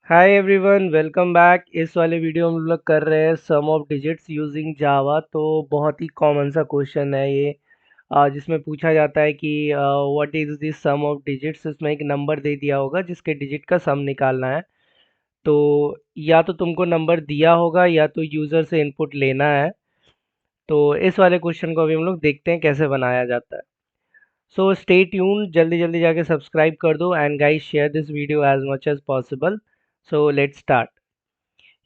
Hi everyone, welcome back. इस वाले video में हम लोग कर रहे हैं सम ऑफ डिजिट्स यूजिंग जावा। तो बहुत ही कॉमन सा क्वेश्चन है ये, जिसमें पूछा जाता है कि what is the sum of digits. इसमें एक नंबर दे दिया होगा जिसके डिजिट का सम निकालना है। तो या तो तुमको नंबर दिया होगा या तो यूज़र से इनपुट लेना है। तो इस वाले क्वेश्चन को अभी हम लोग देखते हैं कैसे बनाया जाता है। सो स्टे ट्यून, जल्दी जल्दी जाके सब्सक्राइब कर दो and guys share this video as much as possible. So let's start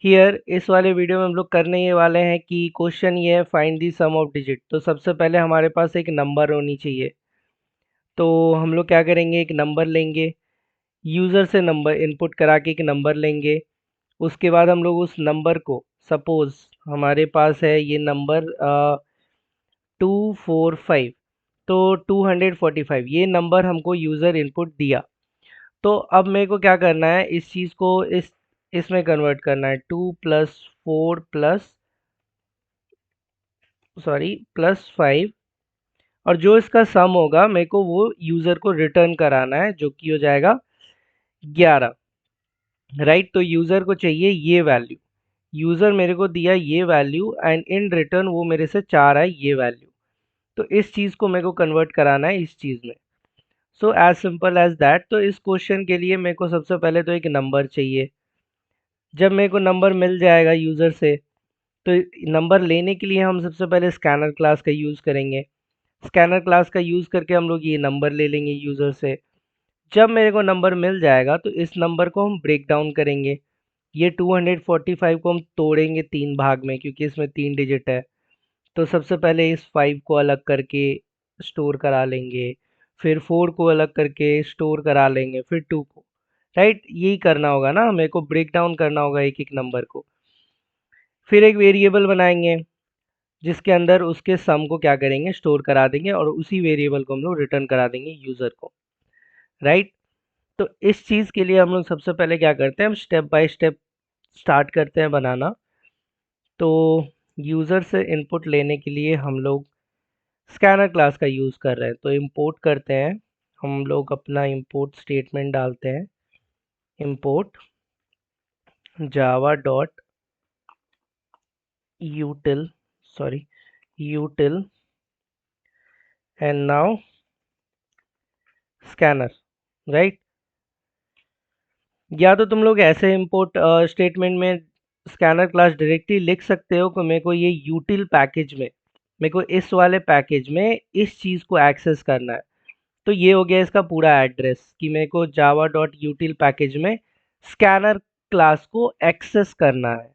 here. इस वाले वीडियो में हम लोग करने ये वाले हैं कि क्वेश्चन ये है, find the sum of digit. तो सबसे पहले हमारे पास एक नंबर होनी चाहिए। तो हम लोग क्या करेंगे, एक नंबर लेंगे, यूज़र से नंबर इनपुट करा के एक नंबर लेंगे। उसके बाद हम लोग उस नंबर को, सपोज हमारे पास है ये नंबर 245, तो 245 ये नंबर हमको यूज़र इनपुट दिया। तो अब मेरे को क्या करना है, इस चीज़ को इसमें कन्वर्ट करना है। 2 + 4 + 5, और जो इसका सम होगा मेरे को वो यूज़र को रिटर्न कराना है, जो कि हो जाएगा 11। राइट, तो यूज़र को चाहिए ये वैल्यू। यूज़र मेरे को दिया ये वैल्यू एंड इन रिटर्न वो मेरे से चाह रहा है ये वैल्यू। तो इस चीज़ को मेरे को कन्वर्ट कराना है इस चीज़ में। So as simple as that. तो इस क्वेश्चन के लिए मेरे को सबसे पहले तो एक नंबर चाहिए। जब मेरे को नंबर मिल जाएगा यूज़र से, तो नंबर लेने के लिए हम सबसे पहले स्कैनर क्लास का यूज़ करेंगे। स्कैनर क्लास का यूज़ करके हम लोग ये नंबर ले लेंगे यूज़र से। जब मेरे को नंबर मिल जाएगा तो इस नंबर को हम ब्रेक डाउन करेंगे। ये 245 को हम तोड़ेंगे 3 भाग में, क्योंकि इसमें 3 डिजिट है। तो सबसे पहले इस 5 को अलग करके स्टोर करा लेंगे, फिर 4 को अलग करके स्टोर करा लेंगे, फिर 2 को। राइट, यही करना होगा ना, मेरे को ब्रेक डाउन करना होगा एक एक नंबर को। फिर एक वेरिएबल बनाएंगे जिसके अंदर उसके सम को क्या करेंगे, स्टोर करा देंगे, और उसी वेरिएबल को हम लोग रिटर्न करा देंगे यूज़र को। राइट। तो इस चीज़ के लिए हम लोग सबसे पहले क्या करते हैं, हम स्टेप बाय स्टेप स्टार्ट करते हैं बनाना। तो यूज़र से इनपुट लेने के लिए हम लोग स्कैनर क्लास का यूज़ कर रहे हैं। तो इंपोर्ट करते हैं, हम लोग अपना इंपोर्ट स्टेटमेंट डालते हैं। Import Java dot यूटिल, sorry, यूटिल and now scanner. Right. या तो तुम लोग ऐसे इंपोर्ट स्टेटमेंट में स्कैनर क्लास डायरेक्टली लिख सकते हो कि मेरे को ये यूटिल पैकेज में, मेरे को इस वाले पैकेज में इस चीज़ को एक्सेस करना है। तो ये हो गया इसका पूरा एड्रेस कि मेरे को जावा डॉट यूटिल पैकेज में स्कैनर क्लास को एक्सेस करना है।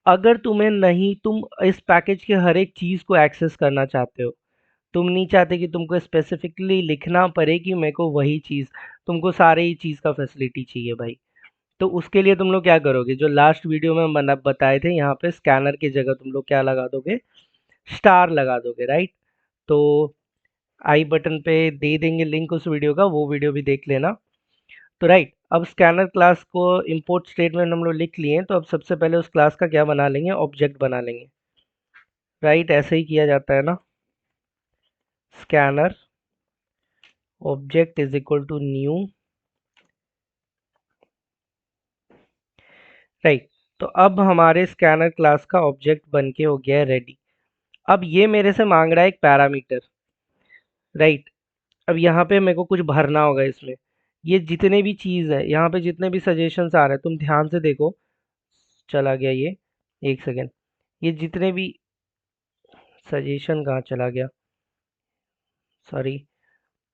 अगर तुम्हें नहीं, तुम इस पैकेज के हर एक चीज़ को एक्सेस करना चाहते हो, तुम नहीं चाहते कि तुमको स्पेसिफिकली लिखना पड़े कि मेरे को वही चीज़, तुमको सारे ही चीज़ का फैसिलिटी चाहिए भाई। तो उसके लिए तुम लोग क्या करोगे, जो लास्ट वीडियो में बना बताए थे, यहाँ पे स्कैनर की जगह तुम लोग क्या लगा दोगे, स्टार लगा दोगे। राइट। तो आई बटन पे दे देंगे लिंक उस वीडियो का, वो वीडियो भी देख लेना। तो राइट, अब स्कैनर क्लास को इंपोर्ट स्टेटमेंट हम लोग लिख लिए हैं, तो अब सबसे पहले उस क्लास का क्या बना लेंगे, ऑब्जेक्ट बना लेंगे। राइट, ऐसे ही किया जाता है ना। Scanner object is equal to new. Right. तो अब हमारे स्कैनर क्लास का ऑब्जेक्ट बन के हो गया है रेडी। अब ये मेरे से मांग रहा है एक पैरामीटर। राइट। अब यहाँ पे मेरे को कुछ भरना होगा इसमें। ये जितने भी चीज़ है यहाँ पे, जितने भी सजेशंस आ रहे हैं, तुम ध्यान से देखो। चला गया ये, एक सेकेंड। ये जितने भी सजेशन कहाँ चला गया, सॉरी।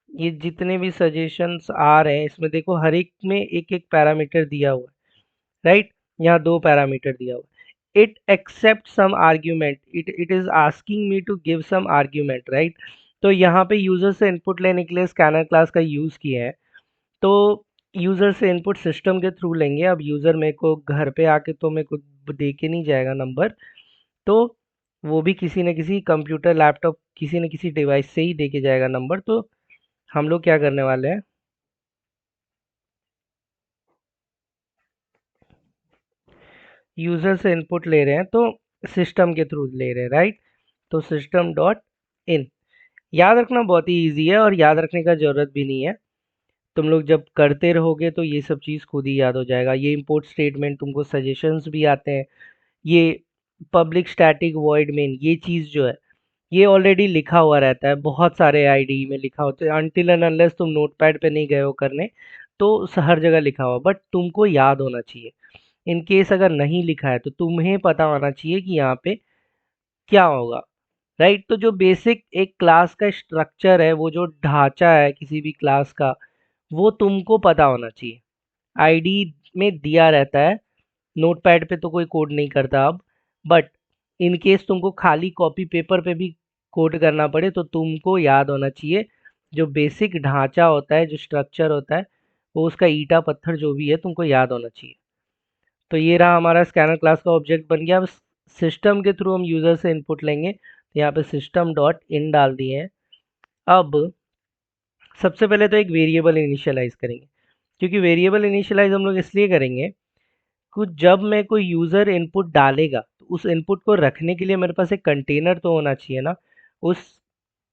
ये जितने भी सजेशंस आ रहे हैं इसमें देखो, हर एक में एक एक पैरामीटर दिया हुआ है। राइट। यहाँ 2 पैरामीटर दिया हुआ है। It accept some argument, it is asking me to give some argument. Right. तो यहाँ पे यूजर से इनपुट लेने के लिए स्कैनर क्लास का यूज किया है। तो यूजर से इनपुट सिस्टम के थ्रू लेंगे। अब यूजर मेरे को घर पे आके तो मेरे को दे के नहीं जाएगा नंबर। तो वो भी किसी न किसी कंप्यूटर, लैपटॉप, किसी न किसी डिवाइस से ही दे के जाएगा नंबर। तो हम लोग क्या करने वाले हैं, यूजर से इनपुट ले रहे हैं तो सिस्टम के थ्रू ले रहे हैं। राइट। तो सिस्टम डॉट इन। याद रखना बहुत ही ईजी है और याद रखने का ज़रूरत भी नहीं है। तुम लोग जब करते रहोगे तो ये सब चीज़ खुद ही याद हो जाएगा। ये इंपोर्ट स्टेटमेंट तुमको सजेशंस भी आते हैं। ये पब्लिक स्टैटिक वॉइड मेन ये चीज़ जो है ये ऑलरेडी लिखा हुआ रहता है, बहुत सारे आईडी में लिखा होता है, अनटिल एंड अनलेस तुम नोटपैड पे नहीं गए हो करने तो हर जगह लिखा हुआ, बट तुमको याद होना चाहिए। इन केस अगर नहीं लिखा है तो तुम्हें पता होना चाहिए कि यहाँ पे क्या होगा। राइट, तो जो बेसिक एक क्लास का स्ट्रक्चर है, वो जो ढांचा है किसी भी क्लास का, वो तुमको पता होना चाहिए। आईडी में दिया रहता है, नोटपैड पे तो कोई कोड नहीं करता अब, बट इन केस तुमको खाली कॉपी पेपर पे भी कोड करना पड़े तो तुमको याद होना चाहिए जो बेसिक ढांचा होता है, जो स्ट्रक्चर होता है, वो उसका ईटा पत्थर जो भी है तुमको याद होना चाहिए। तो ये रहा हमारा स्कैनर क्लास का ऑब्जेक्ट बन गया। अब सिस्टम के थ्रू हम यूज़र से इनपुट लेंगे, तो यहाँ पे system डॉट इन डाल दिए हैं। अब सबसे पहले तो एक वेरिएबल इनिशियलाइज करेंगे, क्योंकि वेरिएबल इनिशियलाइज हम लोग इसलिए करेंगे कुछ जब मैं कोई यूज़र इनपुट डालेगा तो उस इनपुट को रखने के लिए मेरे पास एक कंटेनर तो होना चाहिए ना। उस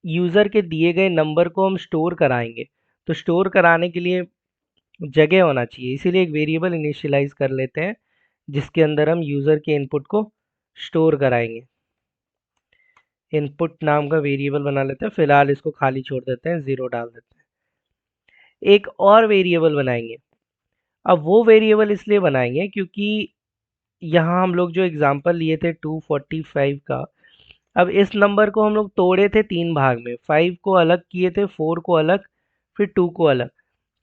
यूज़र के दिए गए नंबर को हम स्टोर कराएंगे, तो स्टोर कराने के लिए जगह होना चाहिए, इसीलिए एक वेरिएबल इनिशियलाइज कर लेते हैं जिसके अंदर हम यूज़र के इनपुट को स्टोर कराएंगे। इनपुट नाम का वेरिएबल बना लेते हैं, फिलहाल इसको खाली छोड़ देते हैं, ज़ीरो डाल देते हैं। एक और वेरिएबल बनाएंगे। अब वो वेरिएबल इसलिए बनाएंगे क्योंकि यहाँ हम लोग जो एग्जांपल लिए थे 245 का, अब इस नंबर को हम लोग तोड़े थे तीन भाग में, 5 को अलग किए थे, 4 को अलग, फिर 2 को अलग।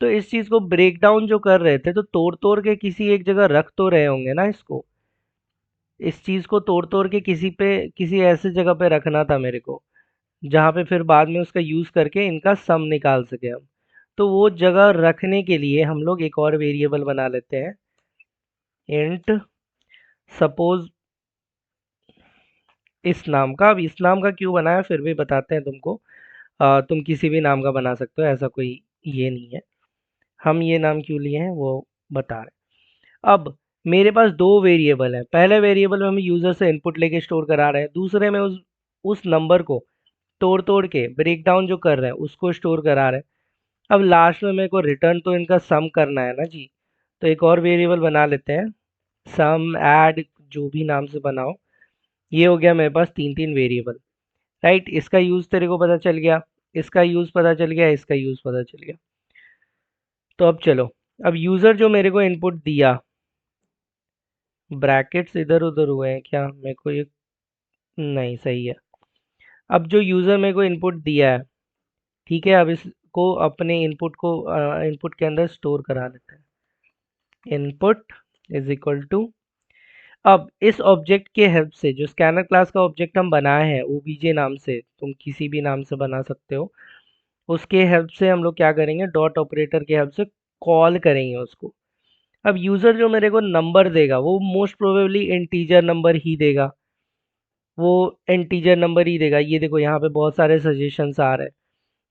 तो इस चीज़ को ब्रेक डाउन जो कर रहे थे तो तोड़ तोड़ के किसी एक जगह रख तो रहे होंगे ना इसको। इस चीज़ को तोड़ तोड़ के किसी ऐसे जगह पे रखना था मेरे को जहाँ पे फिर बाद में उसका यूज़ करके इनका सम निकाल सके हम। तो वो जगह रखने के लिए हम लोग एक और वेरिएबल बना लेते हैं, इंट सपोज इस नाम का। अब इस नाम का क्यों बनाया फिर भी बताते हैं तुमको। तुम किसी भी नाम का बना सकते हो, ऐसा कोई ये नहीं है। हम ये नाम क्यों लिए हैं वो बता रहे हैं। अब मेरे पास दो वेरिएबल है, पहले वेरिएबल में हम यूज़र से इनपुट लेके स्टोर करा रहे हैं, दूसरे में उस नंबर को तोड़ तोड़ के ब्रेक डाउन जो कर रहे हैं उसको स्टोर करा रहे हैं। अब लास्ट में मेरे को रिटर्न तो इनका सम करना है ना जी, तो एक और वेरिएबल बना लेते हैं, सम ऐड जो भी नाम से बनाओ। ये हो गया मेरे पास तीन तीन वेरिएबल। राइट, इसका यूज़ तेरे को पता चल गया, इसका यूज़ पता चल गया, इसका यूज़ पता चल गया। तो अब चलो, अब यूज़र जो मेरे को इनपुट दिया, ब्रैकेट्स इधर उधर हुए हैं क्या, मेरे को ये नहीं सही है। अब जो यूज़र मेरे को इनपुट दिया है, ठीक है, अब इसको अपने इनपुट के अंदर स्टोर करा लेते हैं। इनपुट इज इक्वल टू, अब इस ऑब्जेक्ट के हेल्प से, जो स्कैनर क्लास का ऑब्जेक्ट हम बनाए हैं ओबीजे नाम से, तुम किसी भी नाम से बना सकते हो, उसके हेल्प से हम लोग क्या करेंगे, डॉट ऑपरेटर के हेल्प से कॉल करेंगे उसको। अब यूज़र जो मेरे को नंबर देगा वो मोस्ट प्रोबेबली इंटीजर नंबर ही देगा, वो इंटीजर नंबर ही देगा। ये देखो यहाँ पे बहुत सारे सजेशंस आ रहे हैं,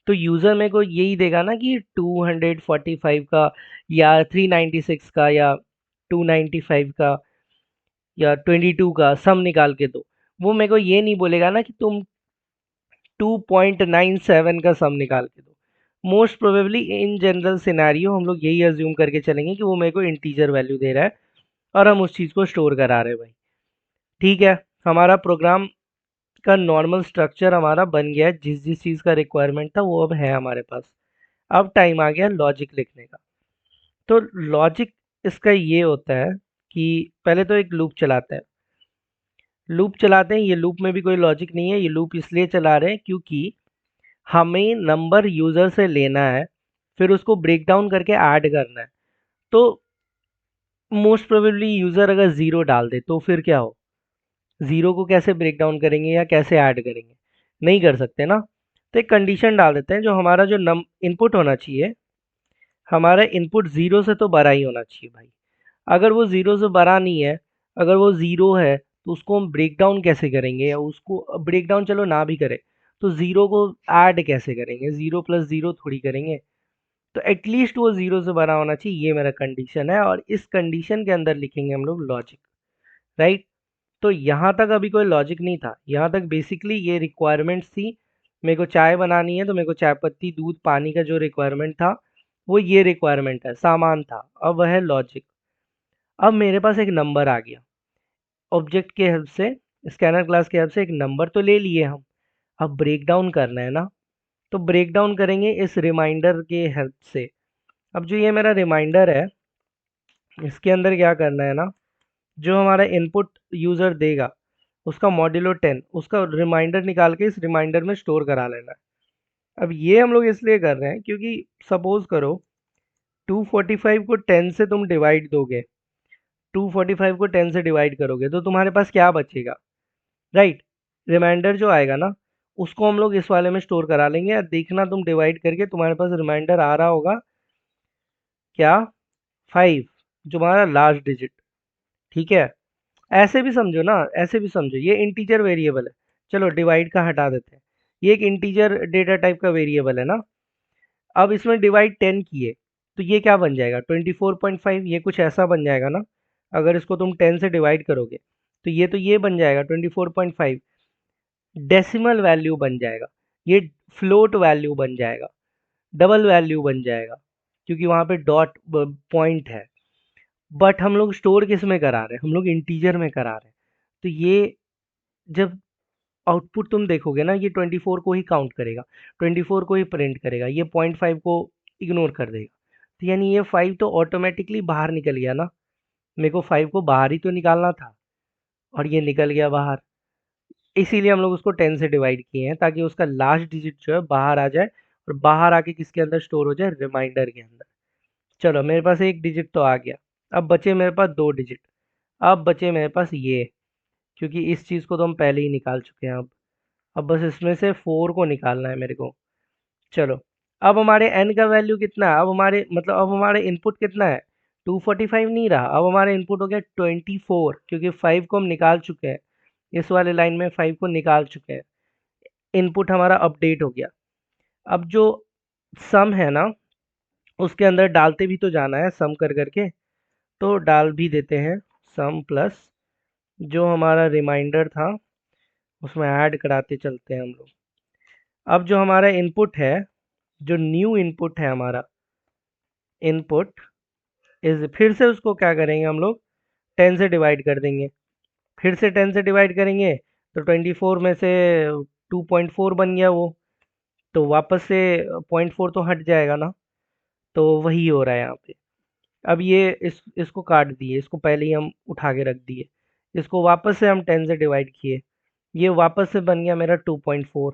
तो यूज़र मेरे को यही देगा ना कि 245 का या 396 का या 295 का या 22 का सम निकाल के दो। वो मेरे को ये नहीं बोलेगा ना कि तुम 2.97 का सम निकाल के दो। Most probably in general scenario हम लोग यही अज्यूम करके चलेंगे कि वो मेरे को इंटीजर वैल्यू दे रहा है और हम उस चीज़ को स्टोर करा रहे हैं भाई। ठीक है, हमारा प्रोग्राम का नॉर्मल स्ट्रक्चर हमारा बन गया है, जिस जिस चीज़ का रिक्वायरमेंट था वो अब है हमारे पास। अब टाइम आ गया लॉजिक लिखने का। तो लॉजिक इसका ये होता है कि पहले तो एक लूप चलाते हैं। लूप चलाते हैं, ये लूप में भी कोई लॉजिक नहीं है, ये लूप इसलिए चला रहे हैं क्योंकि हमें नंबर यूज़र से लेना है, फिर उसको ब्रेक डाउन करके ऐड करना है। तो मोस्ट प्रोबेबली यूज़र अगर ज़ीरो डाल दे तो फिर क्या हो, ज़ीरो को कैसे ब्रेक डाउन करेंगे या कैसे ऐड करेंगे, नहीं कर सकते ना। तो एक कंडीशन डाल देते हैं, जो हमारा जो इनपुट होना चाहिए, हमारा इनपुट ज़ीरो से तो बड़ा ही होना चाहिए भाई। अगर वो ज़ीरो से बड़ा नहीं है, अगर वो ज़ीरो है तो उसको हम ब्रेक डाउन कैसे करेंगे, या उसको ब्रेक डाउन चलो ना भी करें तो ज़ीरो को ऐड कैसे करेंगे, ज़ीरो प्लस ज़ीरो थोड़ी करेंगे। तो एटलीस्ट वो ज़ीरो से बड़ा होना चाहिए, ये मेरा कंडीशन है, और इस कंडीशन के अंदर लिखेंगे हम लोग लॉजिक। राइट, तो यहाँ तक अभी कोई लॉजिक नहीं था, यहाँ तक बेसिकली ये रिक्वायरमेंट्स थी। मेरे को चाय बनानी है तो मेरे को चाय पत्ती दूध पानी का जो रिक्वायरमेंट था वो ये रिक्वायरमेंट है, सामान था। अब वह है लॉजिक। अब मेरे पास एक नंबर आ गया, ऑब्जेक्ट के हेल्प से, स्कैनर क्लास के हेल्प से एक नंबर तो ले लिए हम। अब ब्रेक डाउन करना है ना, तो ब्रेक डाउन करेंगे इस रिमाइंडर के हेल्प से। अब जो ये मेरा रिमाइंडर है, इसके अंदर क्या करना है ना, जो हमारा इनपुट यूज़र देगा उसका मॉड्यूलो 10, उसका रिमाइंडर निकाल के इस रिमाइंडर में स्टोर करा लेना है। अब ये हम लोग इसलिए कर रहे हैं क्योंकि सपोज करो 245 को 10 से तुम डिवाइड दोगे, 245 को 10 से डिवाइड करोगे तो तुम्हारे पास क्या बचेगा, राइट। रिमाइंडर जो आएगा ना, उसको हम लोग इस वाले में स्टोर करा लेंगे। या देखना तुम डिवाइड करके तुम्हारे पास रिमाइंडर आ रहा होगा क्या, 5, जो हमारा लास्ट डिजिट। ठीक है, ऐसे भी समझो ना, ऐसे भी समझो, ये इंटीजर वेरिएबल है। चलो डिवाइड का हटा देते हैं, ये एक इंटीजर डेटा टाइप का वेरिएबल है ना। अब इसमें डिवाइड 10 किए तो ये क्या बन जाएगा, 24.5, ये कुछ ऐसा बन जाएगा ना। अगर इसको तुम 10 से डिवाइड करोगे तो ये बन जाएगा 24.5, डेसिमल वैल्यू बन जाएगा, ये फ्लोट वैल्यू बन जाएगा, डबल वैल्यू बन जाएगा, क्योंकि वहां पे डॉट पॉइंट है। बट हम लोग स्टोर किस में करा रहे हैं, हम लोग इंटीजर में करा रहे हैं। तो ये जब आउटपुट तुम देखोगे ना, ये 24 को ही काउंट करेगा, 24 को ही प्रिंट करेगा, ये 0.5 को इग्नोर कर देगा। तो यानी ये 5 तो ऑटोमेटिकली बाहर निकल गया ना, मेरे को 5 को बाहर ही तो निकालना था, और ये निकल गया बाहर। इसीलिए हम लोग उसको 10 से डिवाइड किए हैं, ताकि उसका लास्ट डिजिट जो है बाहर आ जाए, और बाहर आके किसके अंदर स्टोर हो जाए, रिमाइंडर के अंदर। चलो मेरे पास एक डिजिट तो आ गया। अब बचे मेरे पास दो डिजिट। अब बचे मेरे पास ये, क्योंकि इस चीज़ को तो हम पहले ही निकाल चुके हैं। अब बस इसमें से 4 को निकालना है मेरे को। चलो, अब हमारे n का वैल्यू कितना है, अब हमारे मतलब अब हमारे इनपुट कितना है, 245 नहीं रहा, अब हमारा इनपुट हो गया 24, क्योंकि 5 को हम निकाल चुके हैं, इस वाले लाइन में 5 को निकाल चुके हैं। इनपुट हमारा अपडेट हो गया। अब जो सम है ना, उसके अंदर डालते भी तो जाना है सम कर करके, तो डाल भी देते हैं सम प्लस जो हमारा रिमाइंडर था, उसमें ऐड कराते चलते हैं हम लोग। अब जो हमारा इनपुट है, जो न्यू इनपुट है हमारा, इनपुट इज, फिर से उसको क्या करेंगे हम लोग, 10 से डिवाइड कर देंगे। फिर से 10 से डिवाइड करेंगे तो 24 में से 2.4 बन गया वो, तो वापस से 0.4 तो हट जाएगा ना। तो वही हो रहा है यहाँ पे। अब ये इसको काट दिए, इसको पहले ही हम उठा के रख दिए, इसको वापस से हम 10 से डिवाइड किए, ये वापस से बन गया मेरा 2.4।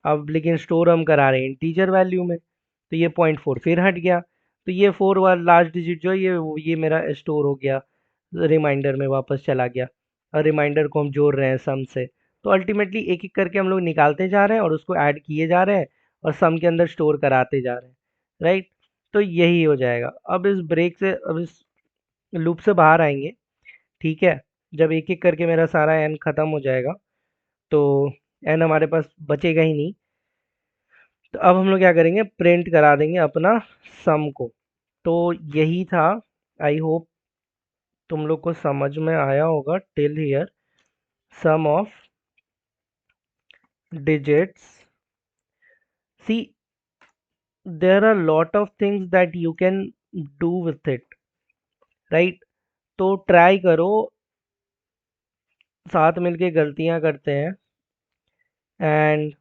अब लेकिन स्टोर हम करा रहे हैं इंटीजर वैल्यू में, तो ये 0.4 फिर हट गया। तो ये 4 वाला लास्ट डिजिट जो है, ये मेरा स्टोर हो गया, रिमाइंडर में वापस चला गया। और रिमाइंडर को हम जोड़ रहे हैं सम से। तो अल्टीमेटली एक एक करके हम लोग निकालते जा रहे हैं और उसको ऐड किए जा रहे हैं, और सम के अंदर स्टोर कराते जा रहे हैं, राइट। तो यही हो जाएगा। अब इस ब्रेक से, अब इस लूप से बाहर आएंगे, ठीक है। जब एक एक करके मेरा सारा एन खत्म हो जाएगा, तो एन हमारे पास बचेगा ही नहीं। तो अब हम लोग क्या करेंगे, प्रिंट करा देंगे अपना सम को। तो यही था। आई होप तुम लोग को समझ में आया होगा till here. Sum of digits, see, there are lot of things that you can do with it, right। तो ट्राई करो, साथ मिलके गलतियां करते हैं। And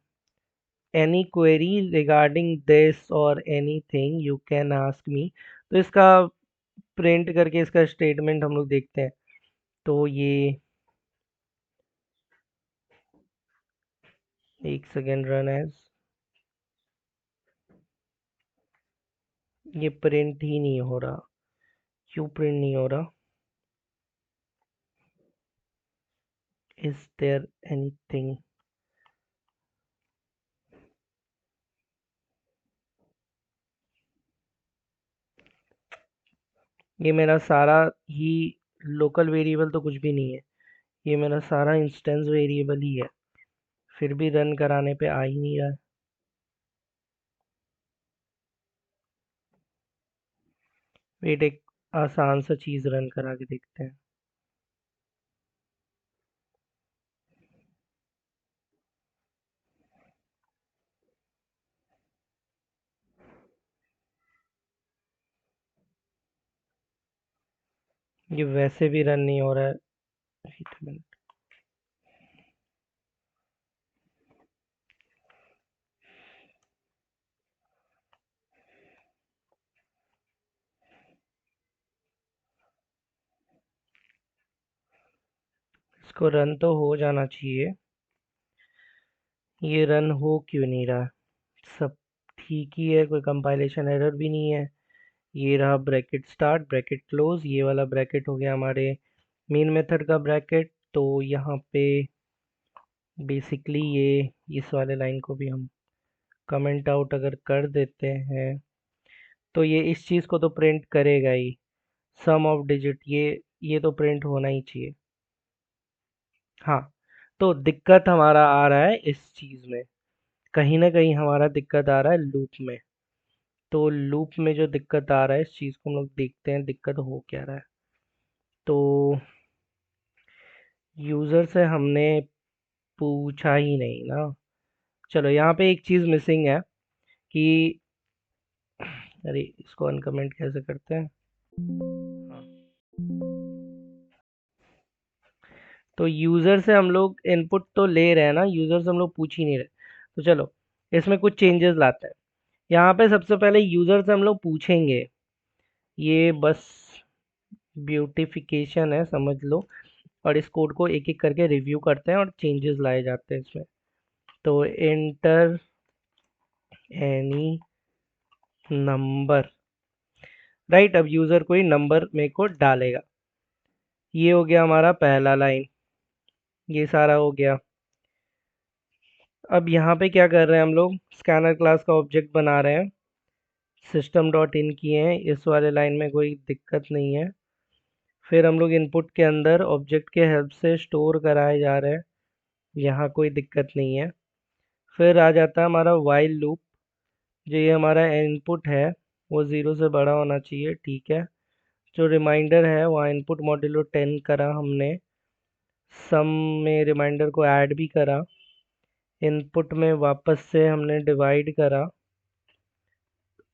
any query regarding this और anything you can ask me. तो इसका प्रिंट करके इसका स्टेटमेंट हम लोग देखते हैं। तो ये एक सेकेंड, रन एज, ये प्रिंट ही नहीं हो रहा, क्यों प्रिंट नहीं हो रहा, इज देयर एनीथिंग। ये मेरा सारा ही लोकल वेरिएबल तो कुछ भी नहीं है, ये मेरा सारा इंस्टेंस वेरिएबल ही है, फिर भी रन कराने पे आ ही नहीं रहा है। वेट, एक आसान सा चीज़ रन करा के देखते हैं। ये वैसे भी रन नहीं हो रहा है। Wait a minute. इसको रन तो हो जाना चाहिए, ये रन हो क्यों नहीं रहा? सब ठीक ही है, कोई कंपाइलेशन एरर भी नहीं है। ये रहा ब्रैकेट स्टार्ट, ब्रैकेट क्लोज, ये वाला ब्रैकेट हो गया हमारे मेन मेथड का ब्रैकेट। तो यहाँ पे बेसिकली ये इस वाले लाइन को भी हम कमेंट आउट अगर कर देते हैं तो ये इस चीज़ को तो प्रिंट करेगा ही, सम ऑफ डिजिट, ये तो प्रिंट होना ही चाहिए। हाँ, तो दिक्कत हमारा आ रहा है इस चीज़ में, कहीं ना कहीं हमारा दिक्कत आ रहा है लूप में। तो लूप में जो दिक्कत आ रहा है, इस चीज़ को हम लोग देखते हैं दिक्कत हो क्या रहा है। तो यूज़र से हमने पूछा ही नहीं ना। चलो यहाँ पे एक चीज़ मिसिंग है कि, अरे इसको अनकमेंट कैसे करते हैं? हाँ, तो यूज़र से हम लोग इनपुट तो ले रहे हैं ना, यूज़र से हम लोग पूछ ही नहीं रहे। तो चलो इसमें कुछ चेंजेस लाते हैं। यहाँ पे सबसे पहले यूज़र से हम लोग पूछेंगे, ये बस ब्यूटिफिकेशन है समझ लो। और इस कोड को एक एक करके रिव्यू करते हैं और चेंजेस लाए जाते हैं इसमें। तो एंटर एनी नंबर, राइट। अब यूज़र कोई नंबर मेरे को डालेगा, ये हो गया हमारा पहला लाइन, ये सारा हो गया। अब यहाँ पे क्या कर रहे हैं हम लोग, स्कैनर क्लास का ऑब्जेक्ट बना रहे हैं, सिस्टम डॉट इन किए हैं, इस वाले लाइन में कोई दिक्कत नहीं है। फिर हम लोग इनपुट के अंदर ऑब्जेक्ट के हेल्प से स्टोर कराए जा रहे हैं, यहाँ कोई दिक्कत नहीं है। फिर आ जाता है हमारा वाइल लूप, जो ये हमारा इनपुट है वो 0 से बड़ा होना चाहिए, ठीक है। जो रिमाइंडर है वहाँ इनपुट मॉड्यूलो 10 करा हमने, सम में रिमाइंडर को ऐड भी करा, इनपुट में वापस से हमने डिवाइड करा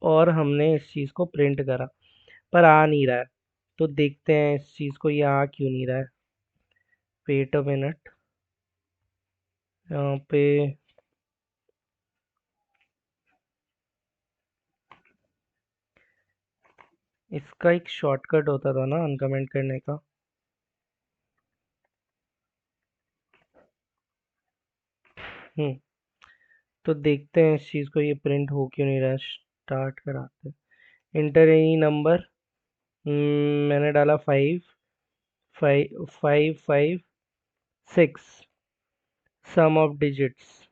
और हमने इस चीज़ को प्रिंट करा, पर आ नहीं रहा है। तो देखते हैं इस चीज़ को, ये आ क्यों नहीं रहा है। वेट अ मिनट, यहाँ पे इसका एक शॉर्टकट होता था ना अनकमेंट करने का। हम्म, तो देखते हैं इस चीज़ को, ये प्रिंट हो क्यों नहीं रहा है। स्टार्ट कराते हैं, इंटर एनी नंबर, मैंने डाला 5 5 5 5 6, सम ऑफ डिजिट्स।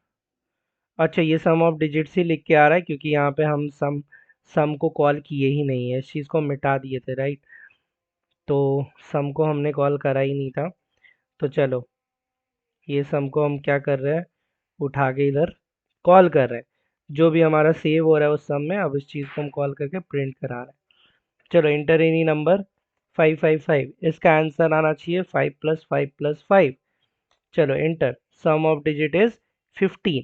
अच्छा, ये सम ऑफ डिजिट्स ही लिख के आ रहा है क्योंकि यहाँ पे हम सम को कॉल किए ही नहीं है, इस चीज़ को हम मिटा दिए थे, राइट। तो सम को हमने कॉल करा ही नहीं था। तो चलो ये सम को हम क्या कर रहे हैं, उठा के इधर कॉल कर रहे हैं, जो भी हमारा सेव हो रहा है उस सम में, अब इस चीज़ को हम कॉल करके प्रिंट करा रहे हैं। चलो इंटर एनी नंबर 555, इसका आंसर आना चाहिए 5 + 5 + 5। चलो enter, sum of digit is 15,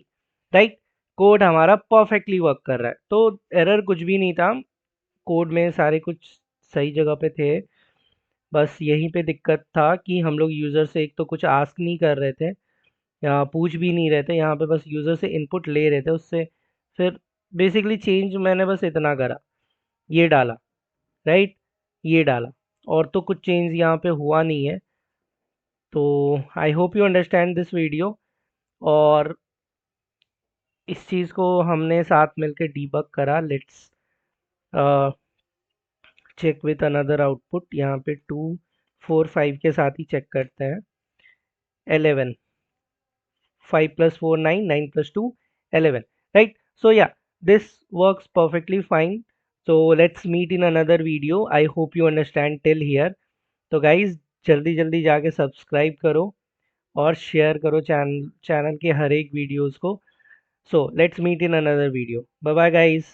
right. Code हमारा परफेक्टली वर्क कर रहा है, तो एरर कुछ भी नहीं था, कोड में सारे कुछ सही जगह पे थे। बस यहीं पे दिक्कत था कि हम लोग यूज़र से एक तो कुछ आस्क नहीं कर रहे थे, यहाँ पूछ भी नहीं रहे थे, यहाँ पे बस यूज़र से इनपुट ले रहे थे उससे। फिर बेसिकली चेंज मैंने बस इतना करा, ये डाला, राइट, ये डाला, और तो कुछ चेंज यहाँ पे हुआ नहीं है। तो I hope you understand this video, और इस चीज़ को हमने साथ मिलकर डीबग करा। Let's check with another output, यहाँ पे 2 4 5 के साथ ही चेक करते हैं। 11, 5 + 4 9, 9 + 2 11, right? So yeah, this works perfectly fine. So let's meet in another video. I hope you understand till here. तो guys, जल्दी जल्दी जाके सब्सक्राइब करो और शेयर करो चैनल के हर एक वीडियोस को। So let's meet in another video. Bye bye guys.